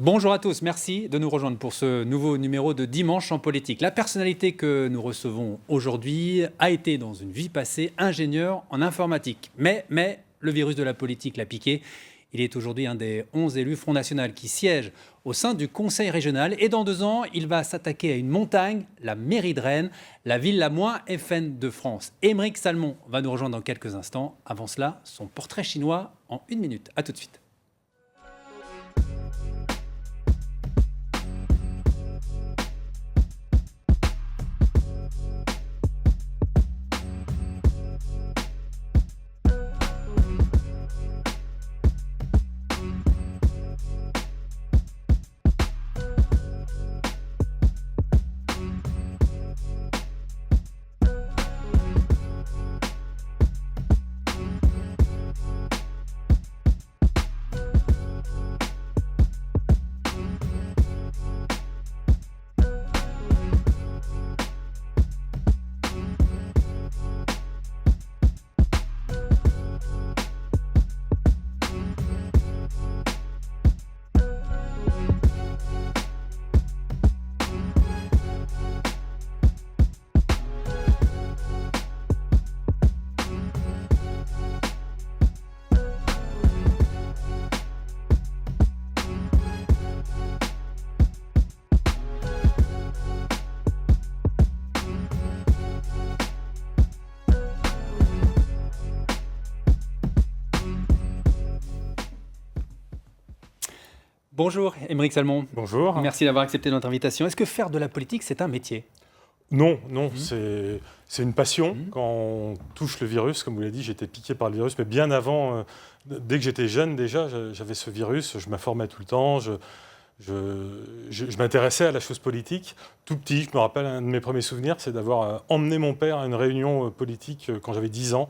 Bonjour à tous, merci de nous rejoindre pour ce nouveau numéro de Dimanche en politique. La personnalité que nous recevons aujourd'hui a été dans une vie passée ingénieur en informatique. Mais le virus de la politique l'a piqué. Il est aujourd'hui un des 11 élus Front National qui siègent au sein du Conseil régional. Et dans 2 ans, il va s'attaquer à une montagne, la mairie de Rennes, la ville la moins FN de France. Aymeric Salmon va nous rejoindre dans quelques instants. Avant cela, son portrait chinois en 1 minute. A tout de suite. Bonjour Aymeric Salmon. Bonjour. Merci d'avoir accepté notre invitation. Est-ce que faire de la politique, c'est un métier ? Non, c'est une passion. Quand on touche le virus, comme vous l'avez dit, j'ai été piqué par le virus, mais bien avant, dès que j'étais jeune déjà, j'avais ce virus, je m'informais tout le temps, je m'intéressais à la chose politique. Tout petit, je me rappelle, un de mes premiers souvenirs, c'est d'avoir emmené mon père à une réunion politique quand j'avais 10 ans.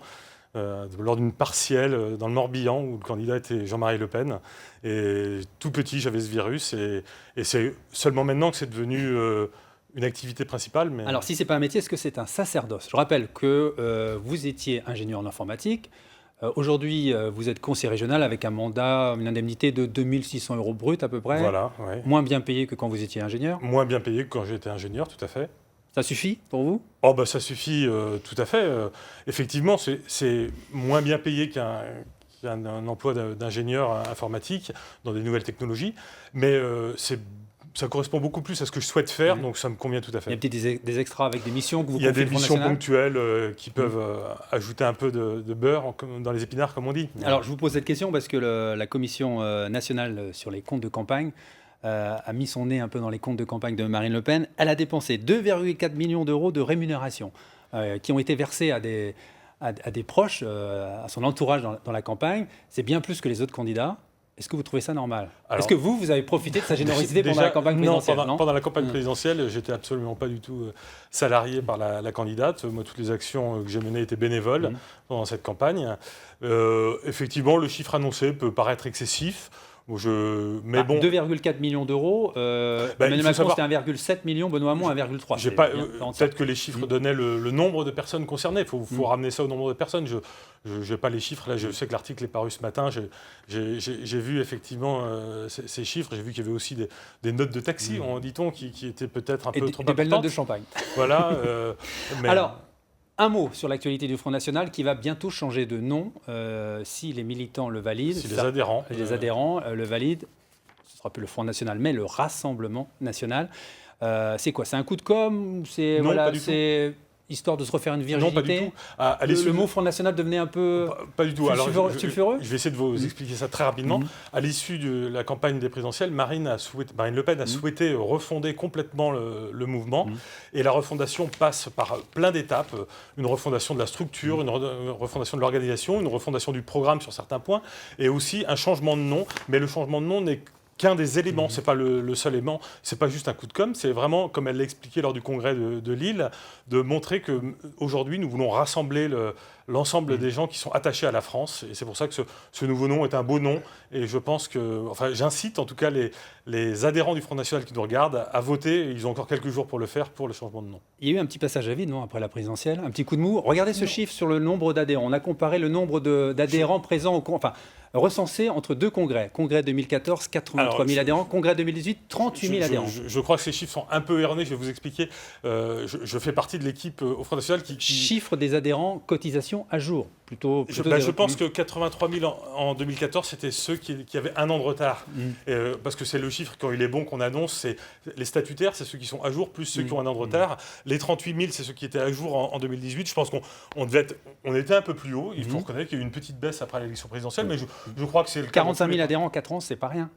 Lors d'une partielle dans le Morbihan où le candidat était Jean-Marie Le Pen. Et tout petit, j'avais ce virus et c'est seulement maintenant que c'est devenu une activité principale. Mais... Alors, si ce n'est pas un métier, est-ce que c'est un sacerdoce ? Je rappelle que vous étiez ingénieur en informatique. Aujourd'hui, vous êtes conseiller régional avec un mandat, une indemnité de 2 600 € brut à peu près. Voilà, ouais. Moins bien payé que quand vous étiez ingénieur. Moins bien payé que quand j'étais ingénieur, tout à fait. Ça suffit pour vous ? Oh bah ça suffit tout à fait. Effectivement, c'est moins bien payé qu'un emploi d'ingénieur informatique dans des nouvelles technologies, mais ça correspond beaucoup plus à ce que je souhaite faire, donc ça me convient tout à fait. Il y a peut-être des extras avec des missions que vous confiez. Il y a des missions national ponctuelles qui peuvent ajouter un peu de beurre dans les épinards, comme on dit. Alors je vous pose cette question parce que la Commission nationale sur les comptes de campagne a mis son nez un peu dans les comptes de campagne de Marine Le Pen. Elle a dépensé 2,4 millions d'euros de rémunération qui ont été versés à des proches, à son entourage dans la campagne. C'est bien plus que les autres candidats. Est-ce que vous trouvez ça normal ? Alors, est-ce que vous avez profité de sa générosité pendant la campagne présidentielle ? Non, pendant la campagne présidentielle, j'étais absolument pas du tout salarié par la candidate. Moi, toutes les actions que j'ai menées étaient bénévoles pendant cette campagne. Effectivement, le chiffre annoncé peut paraître excessif. Mais bon, 2,4 millions d'euros, Emmanuel Macron c'était 1,7 million, Benoît Hamon 1,3. Peut-être que les chiffres donnaient le nombre de personnes concernées, il faut ramener ça au nombre de personnes. Je n'ai pas les chiffres, là je sais que l'article est paru ce matin, j'ai vu effectivement ces chiffres, j'ai vu qu'il y avait aussi des notes de taxi, dit-on, qui étaient peut-être un peu trop importantes. Des belles notes de champagne. Voilà. Alors, un mot sur l'actualité du Front National qui va bientôt changer de nom si les militants le valident. Si les adhérents le valident, ce ne sera plus le Front National, mais le Rassemblement National. C'est quoi ? C'est un coup de com' ? Non, pas du tout. Histoire de se refaire une virginité ? Non, pas du tout. Le mot Front National devenait un peu... Pas du tout. Alors, sulfureux ? Je vais essayer de vous expliquer ça très rapidement. À l'issue de la campagne des présidentielles, Marine Le Pen a souhaité refonder complètement le mouvement. Et la refondation passe par plein d'étapes. Une refondation de la structure, une refondation de l'organisation, une refondation du programme sur certains points, et aussi un changement de nom. Mais le changement de nom n'est qu'un des éléments, c'est pas le seul élément, c'est pas juste un coup de com', c'est vraiment, comme elle l'a expliqué lors du congrès de Lille, de montrer qu'aujourd'hui nous voulons rassembler l'ensemble des gens qui sont attachés à la France, et c'est pour ça que ce nouveau nom est un beau nom, et je pense que, enfin j'incite en tout cas les adhérents du Front National qui nous regardent à voter, ils ont encore quelques jours pour le faire, pour le changement de nom. Il y a eu un petit passage à vide, non, après la présidentielle, un petit coup de mou. Regardez ce chiffre sur le nombre d'adhérents. On a comparé le nombre d'adhérents présents recensés entre deux congrès. Congrès 2014, 83 000 adhérents. Congrès 2018, 38 000 adhérents. Je crois que ces chiffres sont un peu erronés. Je vais vous expliquer. Je fais partie de l'équipe au Front National qui... Chiffre des adhérents, cotisation à jour. Je pense que 83 000 en 2014, c'était ceux qui avaient un an de retard. Parce que c'est le chiffre, quand il est bon, qu'on annonce. C'est les statutaires, c'est ceux qui sont à jour, plus ceux qui ont un an de retard. Les 38 000, c'est ceux qui étaient à jour en 2018. Je pense qu'on était un peu plus haut. Il faut reconnaître qu'il y a eu une petite baisse après l'élection présidentielle, mais je crois que c'est le cas. 45 000 adhérents en 4 ans, c'est pas rien.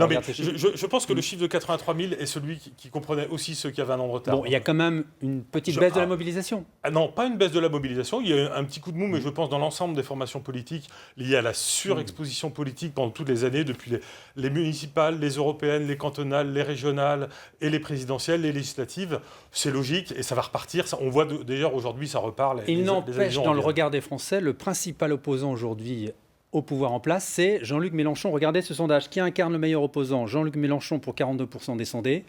Non, mais je pense que le chiffre de 83 000 est celui qui comprenait aussi ceux qui avaient un an de retard. Bon, il y a quand même une petite baisse de la mobilisation. Non, pas une baisse de la mobilisation. Il y a un petit coup de mou, mais je pense dans l'ensemble des formations politiques liées à la surexposition politique pendant toutes les années, depuis les municipales, les européennes, les cantonales, les régionales et les présidentielles, les législatives. C'est logique et ça va repartir. On voit déjà aujourd'hui, ça repart. Il n'empêche, dans le regard des Français, le principal opposant aujourd'hui au pouvoir en place, c'est Jean-Luc Mélenchon. Regardez ce sondage. Qui incarne le meilleur opposant? Jean-Luc Mélenchon pour 42% des sondés,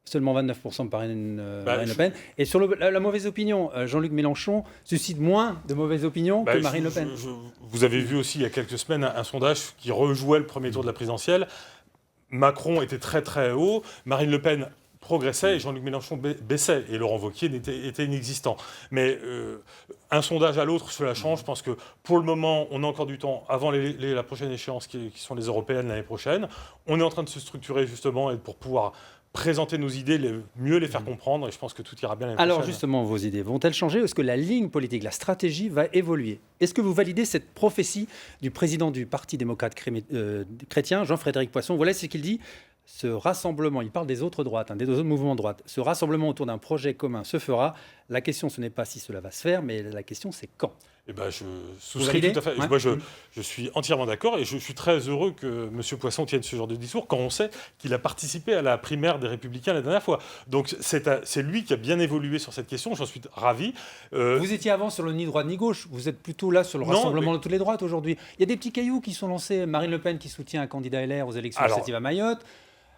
seulement 29% par Marine Le Pen. Et sur la mauvaise opinion, Jean-Luc Mélenchon suscite moins de mauvaises opinions que Marine Le Pen. Vous avez vu aussi il y a quelques semaines un sondage qui rejouait le premier tour de la présidentielle. Macron était très très haut, Marine Le Pen progressait et Jean-Luc Mélenchon baissait. Et Laurent Wauquiez était inexistant. Mais un sondage à l'autre, cela change. Je pense que pour le moment, on a encore du temps avant la prochaine échéance qui sont les européennes l'année prochaine. On est en train de se structurer justement et pour pouvoir présenter nos idées, mieux les faire comprendre. Et je pense que tout ira bien l'année prochaine. Alors justement, vos idées vont-elles changer? Est-ce que la ligne politique, la stratégie va évoluer? Est-ce que vous validez cette prophétie du président du Parti démocrate chrétien, Jean-Frédéric Poisson? Voilà ce qu'il dit. Ce rassemblement, il parle des autres droites, des autres mouvements de droite. Ce rassemblement autour d'un projet commun se fera. La question, ce n'est pas si cela va se faire, mais la question, c'est quand. Eh ben, je souscris tout à fait. Ouais. Moi, je suis entièrement d'accord et je suis très heureux que M. Poisson tienne ce genre de discours quand on sait qu'il a participé à la primaire des Républicains la dernière fois. Donc, c'est lui qui a bien évolué sur cette question. J'en suis ravi. Vous étiez avant sur le ni droite ni gauche. Vous êtes plutôt là sur le rassemblement de toutes les droites aujourd'hui. Il y a des petits cailloux qui sont lancés. Marine Le Pen qui soutient un candidat LR aux élections législatives à Mayotte.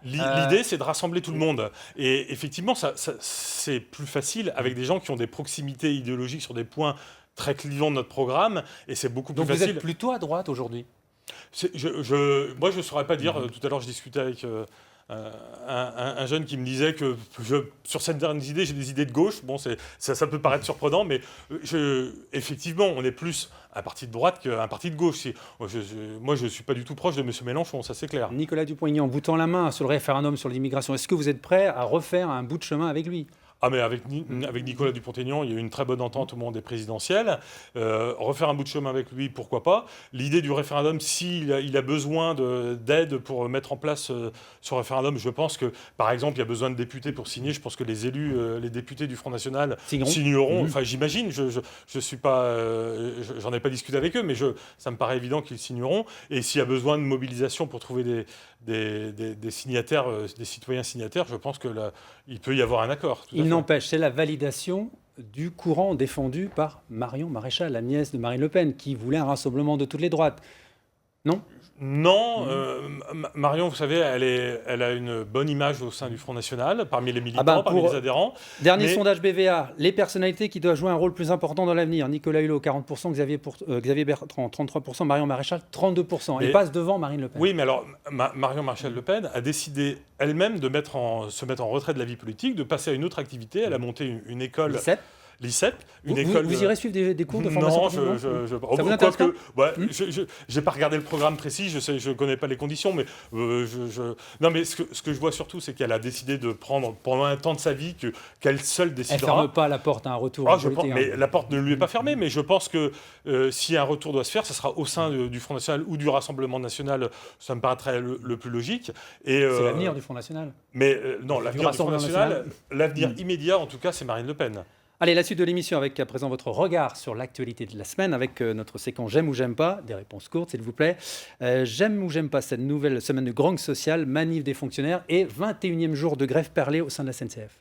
L'idée, c'est de rassembler tout le monde. Et effectivement, c'est plus facile avec des gens qui ont des proximités idéologiques sur des points très clivants de notre programme. Et c'est beaucoup plus facile. Donc vous êtes plutôt à droite aujourd'hui? Moi, je ne saurais pas dire. Tout à l'heure, je discutais avec un jeune qui me disait que sur certaines idées, j'ai des idées de gauche. Bon, ça peut paraître surprenant, mais effectivement, on est plus un parti de droite qu'un parti de gauche. Moi, je ne suis pas du tout proche de M. Mélenchon, ça c'est clair. Nicolas Dupont-Aignan, vous tend la main sur le référendum sur l'immigration. Est-ce que vous êtes prêt à refaire un bout de chemin avec lui? Ah, mais avec Nicolas Dupont-Aignan, il y a eu une très bonne entente au moment des présidentielles. Refaire un bout de chemin avec lui, pourquoi pas. L'idée du référendum, s'il a besoin d'aide pour mettre en place ce référendum, je pense que, par exemple, il y a besoin de députés pour signer. Je pense que les élus, les députés du Front National signeront. Enfin, j'imagine, je suis pas, j'en ai pas discuté avec eux, mais ça me paraît évident qu'ils signeront. Et s'il y a besoin de mobilisation pour trouver des signataires, des citoyens signataires, je pense qu'il peut y avoir un accord. Il n'empêche, c'est la validation du courant défendu par Marion Maréchal, la nièce de Marine Le Pen, qui voulait un rassemblement de toutes les droites. Non ? Non, Marion, vous savez, elle a une bonne image au sein du Front National, parmi les militants, parmi les adhérents. Dernier sondage BVA, les personnalités qui doivent jouer un rôle plus important dans l'avenir. Nicolas Hulot, 40%, Xavier Bertrand, 33%, Marion Maréchal, 32%. Elle passe devant Marine Le Pen. Oui, mais alors, Marion Maréchal Le Pen a décidé elle-même de se mettre en retrait de la vie politique, de passer à une autre activité. Elle a monté une école... L'ICEP, vous irez suivre des cours de formation? Non, ça vous intéresse pas? Je n'ai pas regardé le programme précis, je ne connais pas les conditions, mais non, mais ce que je vois surtout, c'est qu'elle a décidé de prendre pendant un temps de sa vie qu'elle seule décidera. Elle ne ferme pas la porte à un retour. Mais la porte ne lui est pas fermée, mais je pense que si un retour doit se faire, ce sera au sein du Front National ou du Rassemblement National, ça me paraîtrait le plus logique. C'est l'avenir du Front National. Mais non, l'avenir du Front National, l'avenir immédiat, en tout cas, c'est Marine Le Pen. Allez, la suite de l'émission avec à présent votre regard sur l'actualité de la semaine avec notre séquence J'aime ou j'aime pas, des réponses courtes s'il vous plaît. J'aime ou j'aime pas cette nouvelle semaine de grogne sociale, manif des fonctionnaires et 21e jour de grève perlée au sein de la SNCF.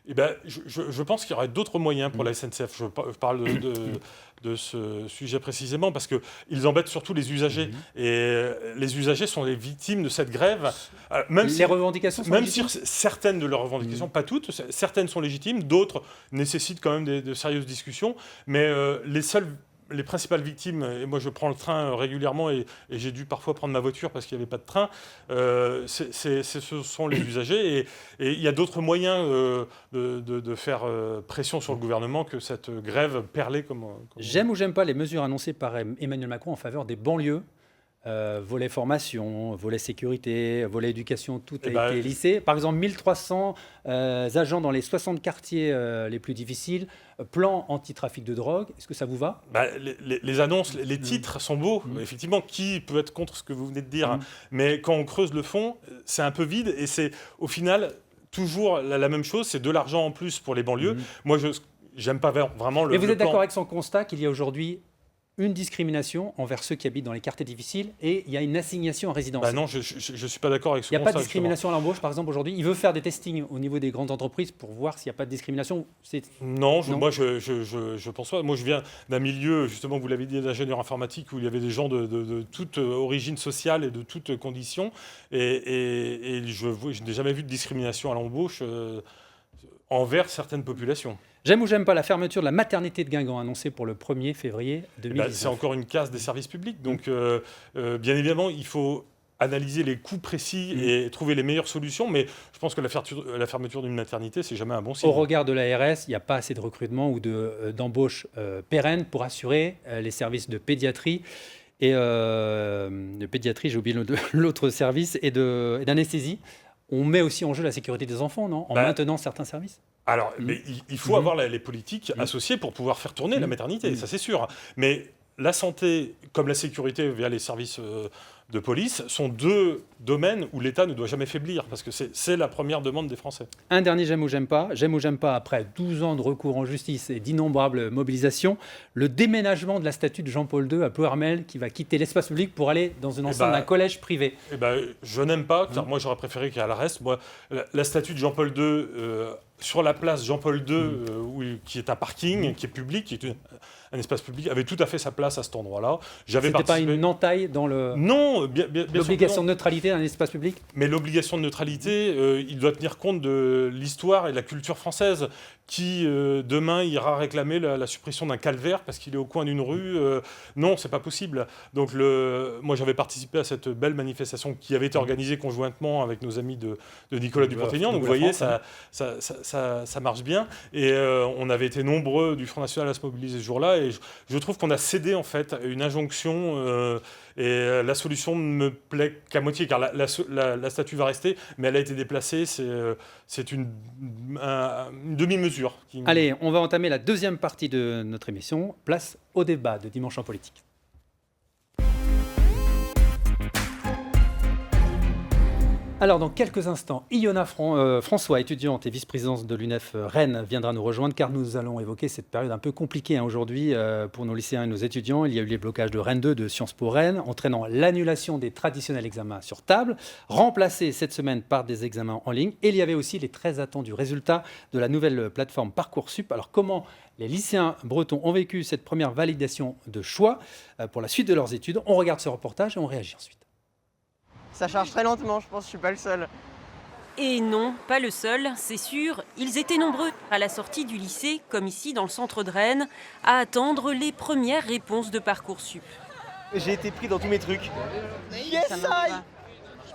Eh ben, je pense qu'il y aurait d'autres moyens pour la SNCF. Je parle de ce sujet précisément parce qu'ils embêtent surtout les usagers. Et les usagers sont les victimes de cette grève. Les revendications sont légitimes. Si certaines de leurs revendications, pas toutes, certaines sont légitimes, d'autres nécessitent quand même de sérieuses discussions. Mais les seuls les principales victimes, et moi je prends le train régulièrement et j'ai dû parfois prendre ma voiture parce qu'il n'y avait pas de train, ce sont les usagers. Et il y a d'autres moyens de faire pression sur le gouvernement que cette grève perlée comme J'aime ou j'aime pas les mesures annoncées par Emmanuel Macron en faveur des banlieues. Volet formation, volet sécurité, volet éducation, tout a été lissé. Par exemple, 1300 agents dans les 60 quartiers les plus difficiles, plan anti-trafic de drogue. Est-ce que ça vous va ? Les annonces, les titres sont beaux. Effectivement, qui peut être contre ce que vous venez de dire ? Mais quand on creuse le fond, c'est un peu vide et c'est au final toujours la même chose. C'est de l'argent en plus pour les banlieues. Moi, j'aime pas vraiment le. Mais vous êtes d'accord avec son constat qu'il y a aujourd'hui une discrimination envers ceux qui habitent dans les quartiers difficiles et il y a une assignation en résidence. Non, je ne suis pas d'accord avec ce constat. Il n'y a pas de discrimination à l'embauche, par exemple, aujourd'hui. Il veut faire des testings au niveau des grandes entreprises pour voir s'il n'y a pas de discrimination. Non, moi, je pense pas. Moi, je viens d'un milieu, justement, vous l'avez dit, d'ingénieur informatique, où il y avait des gens de toute origine sociale et de toutes conditions. Et je n'ai jamais vu de discrimination à l'embauche envers certaines populations. J'aime ou j'aime pas la fermeture de la maternité de Guingamp annoncée pour le 1er février 2019. C'est encore une casse des services publics. Donc, bien évidemment, il faut analyser les coûts précis et trouver les meilleures solutions. Mais je pense que la fermeture d'une maternité, c'est jamais un bon signe. Au regard de l'ARS, il n'y a pas assez de recrutement ou d'embauche pérenne pour assurer les services de pédiatrie. Et de pédiatrie, j'ai oublié l'autre service, et d'anesthésie. On met aussi en jeu la sécurité des enfants, non ? En maintenant certains services ? Alors, mais il faut avoir les politiques associées pour pouvoir faire tourner la maternité, ça c'est sûr. Mais la santé, comme la sécurité via les services de police, sont deux domaines où l'État ne doit jamais faiblir, parce que c'est la première demande des Français. Un dernier j'aime ou j'aime pas. J'aime ou j'aime pas, après 12 ans de recours en justice et d'innombrables mobilisations, le déménagement de la statue de Jean-Paul II à Ploërmel, qui va quitter l'espace public pour aller dans une enceinte d'un collège privé. Je n'aime pas, car moi j'aurais préféré qu'elle reste. Moi, la statue de Jean-Paul II sur la place Jean-Paul II, qui est un parking, qui est public, qui est un espace public, avait tout à fait sa place à cet endroit-là. C'était pas une entaille dans l'obligation de neutralité d'un espace public ? Mais l'obligation de neutralité, il doit tenir compte de l'histoire et de la culture française. Qui demain ira réclamer la suppression d'un calvaire parce qu'il est au coin d'une rue. Non, c'est pas possible. Donc moi j'avais participé à cette belle manifestation qui avait été organisée conjointement avec nos amis de Nicolas Dupont-Aignan. Donc vous voyez, ça marche bien. Et on avait été nombreux du Front National à se mobiliser ce jour-là. Et je trouve qu'on a cédé en fait à une injonction. Et la solution ne me plaît qu'à moitié, car la statue va rester, mais elle a été déplacée. C'est une demi-mesure. Allez, on va entamer la deuxième partie de notre émission. Place au débat de Dimanche en politique. Alors, dans quelques instants, Iona François, étudiante et vice-présidente de l'UNEF Rennes, viendra nous rejoindre car nous allons évoquer cette période un peu compliquée aujourd'hui pour nos lycéens et nos étudiants. Il y a eu les blocages de Rennes 2 de Sciences Po Rennes, entraînant l'annulation des traditionnels examens sur table, remplacés cette semaine par des examens en ligne. Et il y avait aussi les très attendus résultats de la nouvelle plateforme Parcoursup. Alors, comment les lycéens bretons ont vécu cette première validation de choix pour la suite de leurs études ? On regarde ce reportage et on réagit ensuite. Ça charge très lentement, je pense que je suis pas le seul. Et non, pas le seul, c'est sûr. Ils étaient nombreux à la sortie du lycée, comme ici dans le centre de Rennes, à attendre les premières réponses de Parcoursup. J'ai été pris dans tous mes trucs. Yes,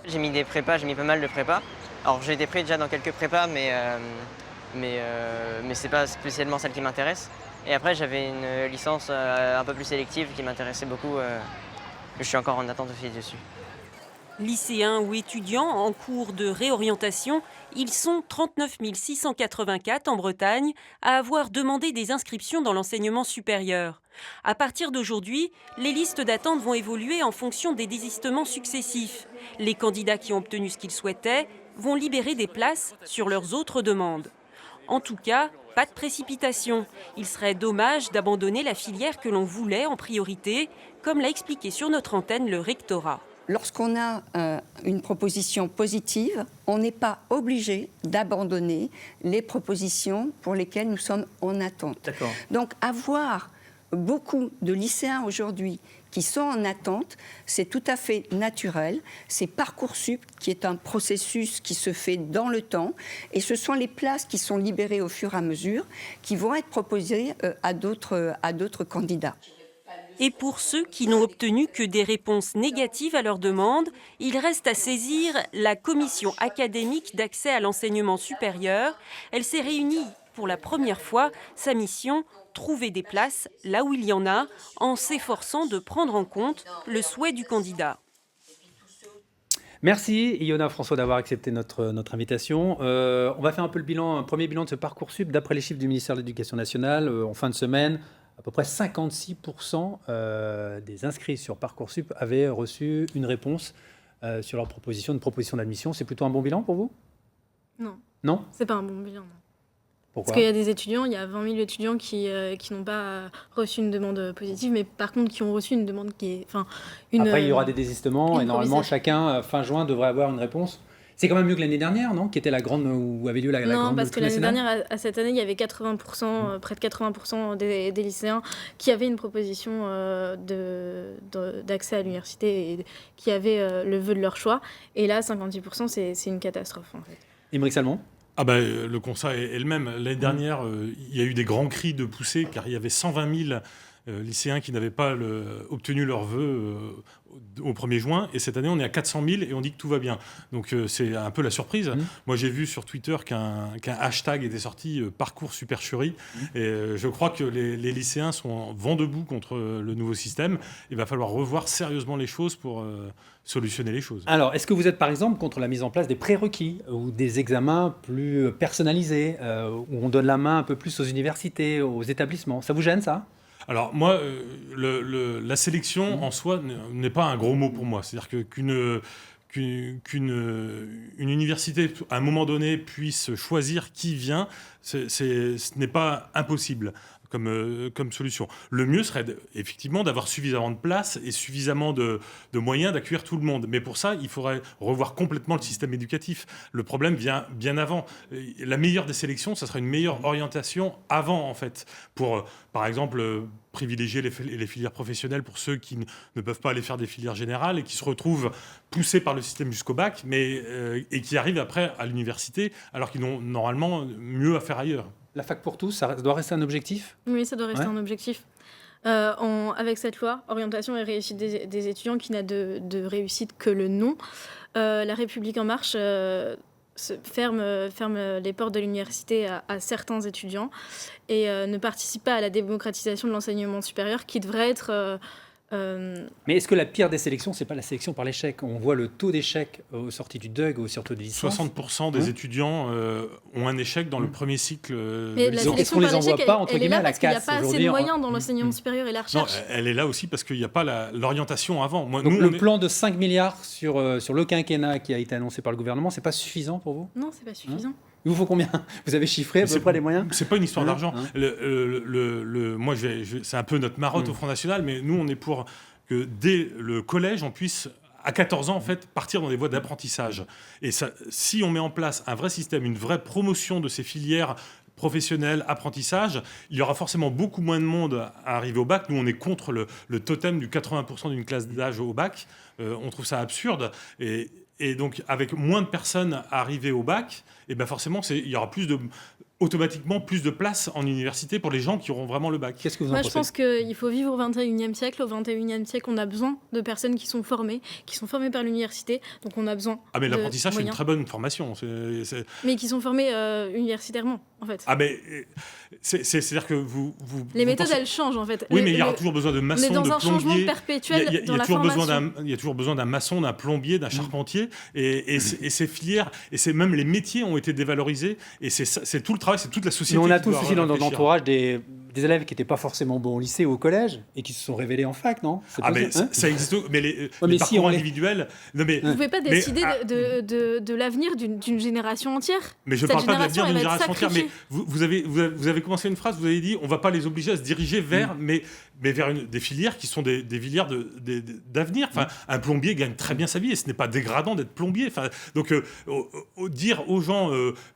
J'ai mis des prépas, j'ai mis pas mal de prépas. Alors j'ai été pris déjà dans quelques prépas, mais c'est pas spécialement celle qui m'intéresse. Et après j'avais une licence un peu plus sélective qui m'intéressait beaucoup. Je suis encore en attente aussi dessus. Lycéens ou étudiants en cours de réorientation, ils sont 39 684 en Bretagne à avoir demandé des inscriptions dans l'enseignement supérieur. À partir d'aujourd'hui, les listes d'attente vont évoluer en fonction des désistements successifs. Les candidats qui ont obtenu ce qu'ils souhaitaient vont libérer des places sur leurs autres demandes. En tout cas, pas de précipitation. Il serait dommage d'abandonner la filière que l'on voulait en priorité, comme l'a expliqué sur notre antenne le rectorat. Lorsqu'on a une proposition positive, on n'est pas obligé d'abandonner les propositions pour lesquelles nous sommes en attente. D'accord. Donc avoir beaucoup de lycéens aujourd'hui qui sont en attente, c'est tout à fait naturel. C'est Parcoursup qui est un processus qui se fait dans le temps et ce sont les places qui sont libérées au fur et à mesure qui vont être proposées à d'autres candidats. Et pour ceux qui n'ont obtenu que des réponses négatives à leurs demandes, il reste à saisir la commission académique d'accès à l'enseignement supérieur. Elle s'est réunie pour la première fois. Sa mission, trouver des places là où il y en a, en s'efforçant de prendre en compte le souhait du candidat. Merci Iona François d'avoir accepté notre invitation. On va faire un premier bilan de ce Parcoursup. D'après les chiffres du ministère de l'Éducation nationale, en fin de semaine, à peu près 56% des inscrits sur Parcoursup avaient reçu une réponse sur leur proposition d'admission. C'est plutôt un bon bilan pour vous? Non. Non? C'est pas un bon bilan, non. Pourquoi? Parce qu'il y a des étudiants, il y a 20 000 étudiants qui n'ont pas reçu une demande positive, mais par contre qui ont reçu une demande qui est... Après, il y aura des désistements et normalement, chacun, fin juin, devrait avoir une réponse. C'est quand même mieux que l'année dernière, non? Qui était la grande, où avait lieu la grande... Non, parce que l'année dernière, à cette année, il y avait 80%, près de 80% des lycéens qui avaient une proposition d'accès à l'université et qui avaient le vœu de leur choix. Et là, 56%, c'est une catastrophe, en fait. Aymeric Salmon? Le constat est le même. L'année dernière, il y a eu des grands cris de poussée, car il y avait 120 000 lycéens qui n'avaient pas obtenu leur vœu au 1er juin. Et cette année, on est à 400 000 et on dit que tout va bien. Donc c'est un peu la surprise. Moi, j'ai vu sur Twitter qu'un hashtag était sorti, Parcours Supercherie. Et je crois que les lycéens sont vent debout contre le nouveau système. Il va falloir revoir sérieusement les choses pour solutionner les choses. Alors, est-ce que vous êtes par exemple contre la mise en place des prérequis ou des examens plus personnalisés, où on donne la main un peu plus aux universités, aux établissements? Ça vous gêne, ça? Alors moi, la sélection en soi n'est pas un gros mot pour moi. C'est-à-dire qu'une université, à un moment donné, puisse choisir qui vient, ce n'est pas impossible comme solution. Le mieux serait effectivement d'avoir suffisamment de place et suffisamment de moyens d'accueillir tout le monde. Mais pour ça, il faudrait revoir complètement le système éducatif. Le problème vient bien avant. La meilleure des sélections, ça serait une meilleure orientation avant, en fait, pour, par exemple, privilégier les filières professionnelles pour ceux qui ne peuvent pas aller faire des filières générales et qui se retrouvent poussés par le système jusqu'au bac, et qui arrivent après à l'université alors qu'ils n'ont normalement mieux à faire ailleurs. La fac pour tous, ça doit rester un objectif? Oui, ça doit rester un objectif. Avec cette loi, orientation et réussite des étudiants qui n'a de réussite que le nom, La République En Marche ferme les portes de l'université à certains étudiants et ne participe pas à la démocratisation de l'enseignement supérieur qui devrait être... Mais est-ce que la pire des sélections, c'est pas la sélection par l'échec? On voit le taux d'échec aux sorties du DUG, aux sorties de licence. 60% des étudiants ont un échec dans le premier cycle. Mais la Donc, est-ce qu'on les envoie pas, entre guillemets, à la casse? Il n'y a pas assez de moyens dans l'enseignement supérieur et la recherche. Non, elle est là aussi parce qu'il n'y a pas l'orientation avant. Donc le plan de 5 milliards sur le quinquennat qui a été annoncé par le gouvernement, c'est pas suffisant pour vous? Non, c'est pas suffisant. Il vous faut combien? Vous avez chiffré à peu près les moyens? C'est pas une histoire d'argent. Moi, c'est un peu notre marotte au Front National, mais nous, on est pour que dès le collège, on puisse, à 14 ans, en fait, partir dans des voies d'apprentissage. Et ça, si on met en place un vrai système, une vraie promotion de ces filières professionnelles, apprentissage, il y aura forcément beaucoup moins de monde à arriver au bac. Nous, on est contre le totem du 80% d'une classe d'âge au bac. On trouve ça absurde. Et donc, avec moins de personnes arrivées au bac, et ben forcément, il y aura automatiquement plus de place en université pour les gens qui auront vraiment le bac. Qu'est-ce que vous en pensez? Je pense qu'il faut vivre au 21e siècle. Au 21e siècle, on a besoin de personnes qui sont formées par l'université. Donc on a besoin mais l'apprentissage, c'est une moyens. très bonne formation. Mais qui sont formés universitairement, en fait. C'est-à-dire que les méthodes, elles changent, en fait. Oui, mais il y aura toujours besoin de maçons, de plombiers. On est dans un changement perpétuel dans la formation. Il y a toujours besoin d'un maçon, d'un plombier, d'un charpentier. Et ces filières, et même les métiers ont été dévalorisés. Et c'est tout le travail, c'est toute la société. Mais on a tous aussi dans notre entourage des élèves qui n'étaient pas forcément bons au lycée ou au collège et qui se sont révélés en fac, non? Ça existe. Mais les parcours individuels... Vous ne pouvez pas décider de l'avenir d'une génération entière. Mais je ne parle pas de l'avenir d'une génération entière. Mais vous avez commencé une phrase, vous avez dit on ne va pas les obliger à se diriger vers... mais vers des filières qui sont des filières d'avenir. Enfin, un plombier gagne très bien sa vie et ce n'est pas dégradant d'être plombier. Enfin, donc, dire aux gens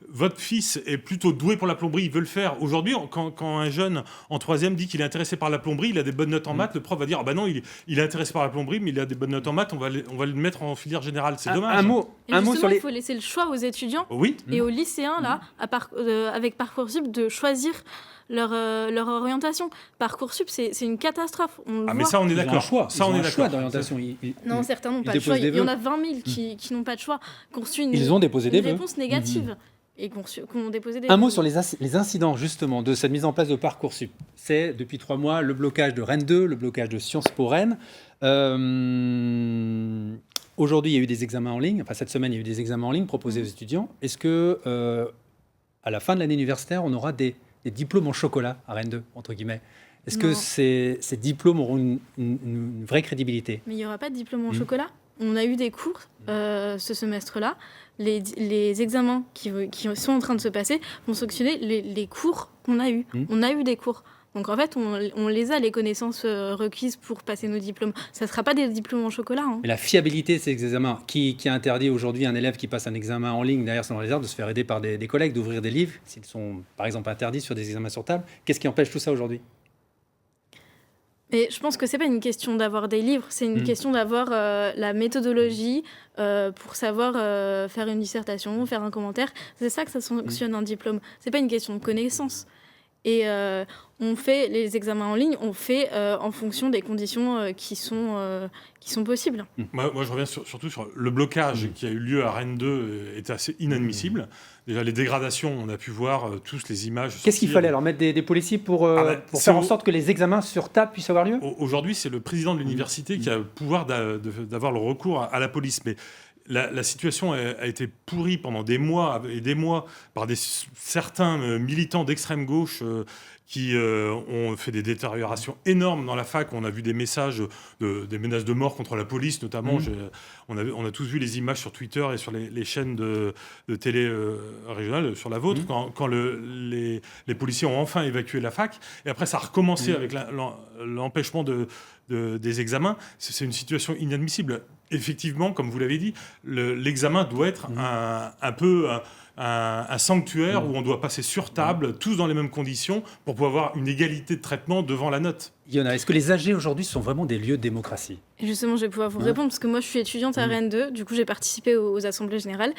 votre fils est plutôt doué pour la plomberie, il veut le faire. Aujourd'hui, quand un jeune en troisième dit qu'il est intéressé par la plomberie, il a des bonnes notes en maths, le prof va dire ah bah non, il est intéressé par la plomberie, mais il a des bonnes notes en maths, on va le mettre en filière générale. C'est dommage. Un mot sur les... Il faut laisser le choix aux étudiants Oui. et aux lycéens, là, avec Parcoursup, de choisir leur orientation. Parcoursup, c'est une catastrophe. Mais ça, on est Ils ont un choix. choix. Ça, Ils on ont est un d'accord. choix d'orientation. Non, certains n'ont ils pas de choix. déposent des Il y en vœux. a 20 000 qui n'ont pas de choix, qui ont reçu Ils ont déposé des une vœux. réponse négative. Et qui ont déposé des Un mot vœux. sur les incidents, justement, de cette mise en place de Parcoursup. C'est, depuis 3 mois, le blocage de Rennes 2, le blocage de Sciences Po Rennes. Aujourd'hui, il y a eu des examens en ligne. Enfin, cette semaine, il y a eu des examens en ligne proposés aux étudiants. Est-ce que, à la fin de l'année universitaire, on aura des diplômes en chocolat à Rennes 2, entre guillemets? Est-ce que Non. ces diplômes auront une vraie crédibilité? Mais il n'y aura pas de diplôme en chocolat. On a eu des cours ce semestre-là. Les examens qui sont en train de se passer vont sanctionner les cours qu'on a eus. On a eu des cours. Donc en fait, on les a, les connaissances requises pour passer nos diplômes. Ça ne sera pas des diplômes en chocolat. Hein. Mais la fiabilité de ces examens, qui interdit aujourd'hui un élève qui passe un examen en ligne derrière dans les arbres de se faire aider par des collègues, d'ouvrir des livres, s'ils sont par exemple interdits sur des examens sur table, qu'est-ce qui empêche tout ça aujourd'hui? Mais je pense que c'est pas une question d'avoir des livres, c'est une question d'avoir la méthodologie pour savoir faire une dissertation, faire un commentaire. C'est ça que ça sanctionne un diplôme. C'est pas une question de connaissance. Et on fait les examens en ligne, on fait en fonction des conditions qui sont possibles. Moi, je reviens surtout sur le blocage qui a eu lieu à Rennes 2 est assez inadmissible. Déjà, les dégradations, on a pu voir tous les images. Qu'est-ce qu'il fallait alors mettre des policiers pour faire en sorte que les examens sur table puissent avoir lieu? Aujourd'hui, c'est le président de l'université qui a le pouvoir d'avoir le recours à la police. Mais la situation a été pourrie pendant des mois et des mois par certains militants d'extrême gauche qui ont fait des détériorations énormes dans la fac. On a vu des messages, des menaces de mort contre la police, notamment. On a tous vu les images sur Twitter et sur les chaînes de télé régionales, sur la vôtre, quand les policiers ont enfin évacué la fac. Et après, ça a recommencé avec l'empêchement des examens. C'est une situation inadmissible. Effectivement, comme vous l'avez dit, l'examen doit être un peu un sanctuaire où on doit passer sur table, tous dans les mêmes conditions, pour pouvoir avoir une égalité de traitement devant la note. Yona, est-ce que les AG aujourd'hui sont vraiment des lieux de démocratie? Et justement, je vais pouvoir vous répondre, parce que moi, je suis étudiante à Rennes 2, du coup, j'ai participé aux assemblées générales.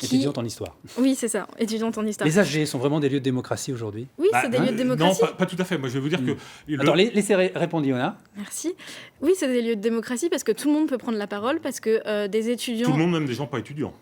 Étudiante en histoire. Oui, c'est ça, étudiante en histoire. Les AG sont vraiment des lieux de démocratie aujourd'hui? Oui, c'est des lieux de démocratie. Non, pas tout à fait. Moi, je vais vous dire que... Attends, laissez répondre Yona. Merci. Oui, c'est des lieux de démocratie parce que tout le monde peut prendre la parole, parce que des étudiants... Tout le monde, même des gens pas étudiants.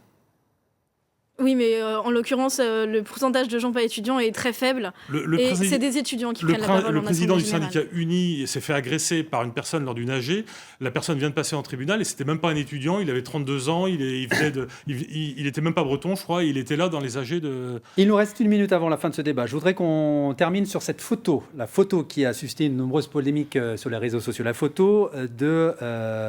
Oui, mais en l'occurrence, le pourcentage de gens pas étudiants est très faible. Et c'est des étudiants qui prennent la parole. Le en président du assemblée syndicat Uni s'est fait agresser par une personne lors d'une AG. La personne vient de passer en tribunal et c'était même pas un étudiant. Il avait 32 ans. Il était même pas breton, je crois. Il était là dans les AG de... Il nous reste 1 minute avant la fin de ce débat. Je voudrais qu'on termine sur cette photo. La photo qui a suscité une nombreuse polémique sur les réseaux sociaux. La photo de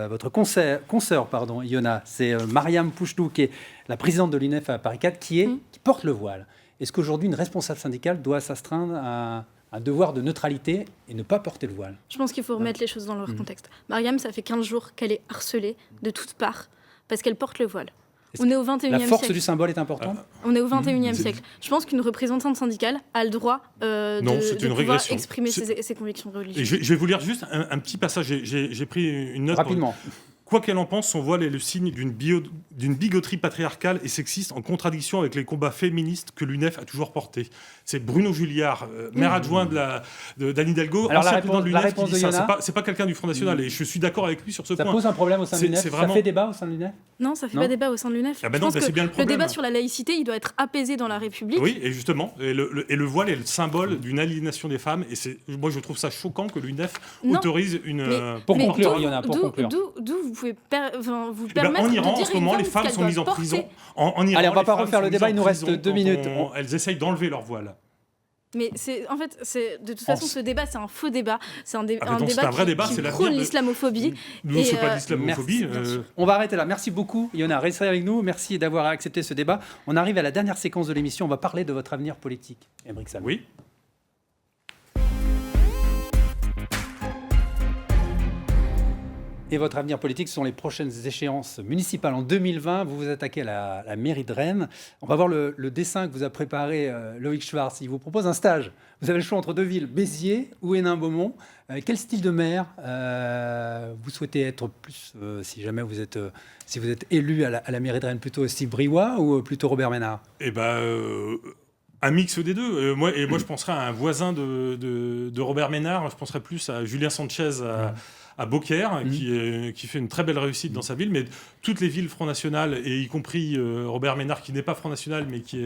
votre consoeur, Yona. C'est Mariam Pouchdou, qui est la présidente de l'UNEF à Paris 4, qui porte le voile. Est-ce qu'aujourd'hui, une responsable syndicale doit s'astreindre à un devoir de neutralité et ne pas porter le voile? Je pense qu'il faut remettre les choses dans leur contexte. Mariam, ça fait 15 jours qu'elle est harcelée de toutes parts parce qu'elle porte le voile. On est au 21e siècle. La force du symbole est importante? On est au 21e siècle. Je pense qu'une représentante syndicale a le droit de pouvoir exprimer ses convictions religieuses. Et je vais vous lire juste un petit passage. J'ai pris une note. Rapidement. Quoi qu'elle en pense, son voile est le signe d'une bigoterie patriarcale et sexiste en contradiction avec les combats féministes que l'UNEF a toujours portés. C'est Bruno Julliard, maire adjoint d'Anne Hidalgo, alors ancien président de l'UNEF, qui dit ça. C'est pas quelqu'un du Front National et je suis d'accord avec lui sur ce point. Ça pose un problème au sein de l'UNEF? Ça fait débat au sein de l'UNEF? Non, ça fait pas débat au sein de l'UNEF. Ah ben non, c'est bien le problème. Le débat sur la laïcité, il doit être apaisé dans la République. Oui, et justement, et le voile est le symbole d'une aliénation des femmes. Et moi, je trouve ça choquant que l'UNEF autorise une... Pour conclure, Yona, pour conclure. D'où vous pouvez vous ben, permettre en Iran, de dire en ce moment, les femmes sont mises en prison. En Iran, allez, on va les pas femmes refaire le sont débat, mises il nous en reste prison 2 minutes. Elles essayent d'enlever leur voile. Mais de toute façon, ce débat, c'est un faux débat. C'est un débat qui prône l'islamophobie. Non, c'est pas l'islamophobie. On va arrêter là. Merci beaucoup, Yona. Restez avec nous. Merci d'avoir accepté ce débat. On arrive à la dernière séquence de l'émission. On va parler de votre avenir politique. Émeric Salmon. Oui. Et votre avenir politique, ce sont les prochaines échéances municipales. En 2020, vous vous attaquez à la mairie de Rennes. On va voir le dessin que vous a préparé Loïc Schwartz. Il vous propose un stage. Vous avez le choix entre deux villes, Béziers ou Hénin-Beaumont. Quel style de maire vous souhaitez être plus, si jamais vous êtes élu à la mairie de Rennes, plutôt Steve Briouat ou plutôt Robert Ménard? Un mix des deux. Moi, je penserais à un voisin de Robert Ménard. Je penserais plus à Julien Sanchez à Beaucaire, qui fait une très belle réussite dans sa ville. Mais toutes les villes Front National, et y compris Robert Ménard, qui n'est pas Front National, mais qui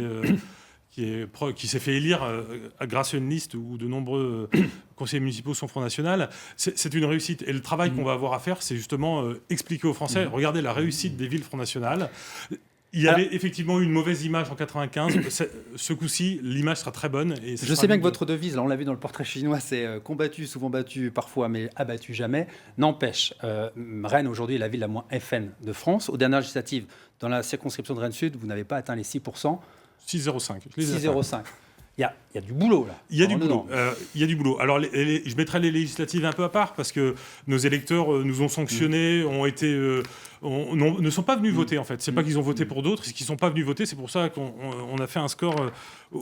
s'est fait élire grâce à une liste où de nombreux conseillers municipaux sont Front National, c'est une réussite. Et le travail qu'on va avoir à faire, c'est justement expliquer aux Français, regardez la réussite des villes Front National. Il y avait effectivement une mauvaise image en 95. Ce coup-ci, l'image sera très bonne. Et je sais bien que votre devise, là, on l'a vu dans le portrait chinois, c'est combattu, souvent battu, parfois, mais abattu jamais. N'empêche, Rennes aujourd'hui est la ville la moins FN de France. Aux dernières législatives, dans la circonscription de Rennes Sud, vous n'avez pas atteint les 6%. 6,05. 6,05. Il y a du boulot, là. Il y a du boulot. Alors, je mettrai les législatives un peu à part, parce que nos électeurs nous ont sanctionnés, ne sont pas venus voter, en fait. C'est pas qu'ils ont voté pour d'autres, c'est qu'ils sont pas venus voter. C'est pour ça qu'on a fait un score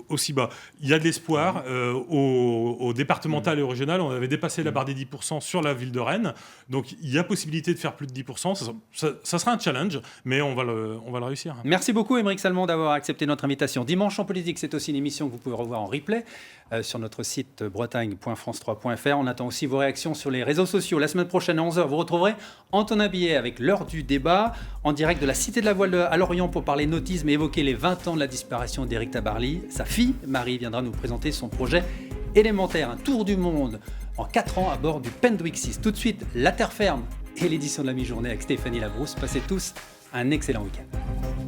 aussi bas. Il y a de l'espoir. Au départemental et au régional, on avait dépassé la barre des 10% sur la ville de Rennes. Donc, il y a possibilité de faire plus de 10%. Ça sera un challenge, mais on va le réussir. Merci beaucoup, Aymeric Salmon, d'avoir accepté notre invitation. Dimanche en politique, c'est aussi une émission que vous pouvez revoir en replay sur notre site bretagne.france3.fr. On attend aussi vos réactions sur les réseaux sociaux. La semaine prochaine à 11h, vous retrouverez Antonin Billet avec l'heure du débat en direct de la Cité de la Voile à Lorient pour parler nautisme et évoquer les 20 ans de la disparition d'Éric Tabarly. Sa fille, Marie, viendra nous présenter son projet élémentaire, un tour du monde en 4 ans à bord du Pendwick 6. Tout de suite, La Terre ferme et l'édition de la mi-journée avec Stéphanie Labrousse. Passez tous un excellent week-end.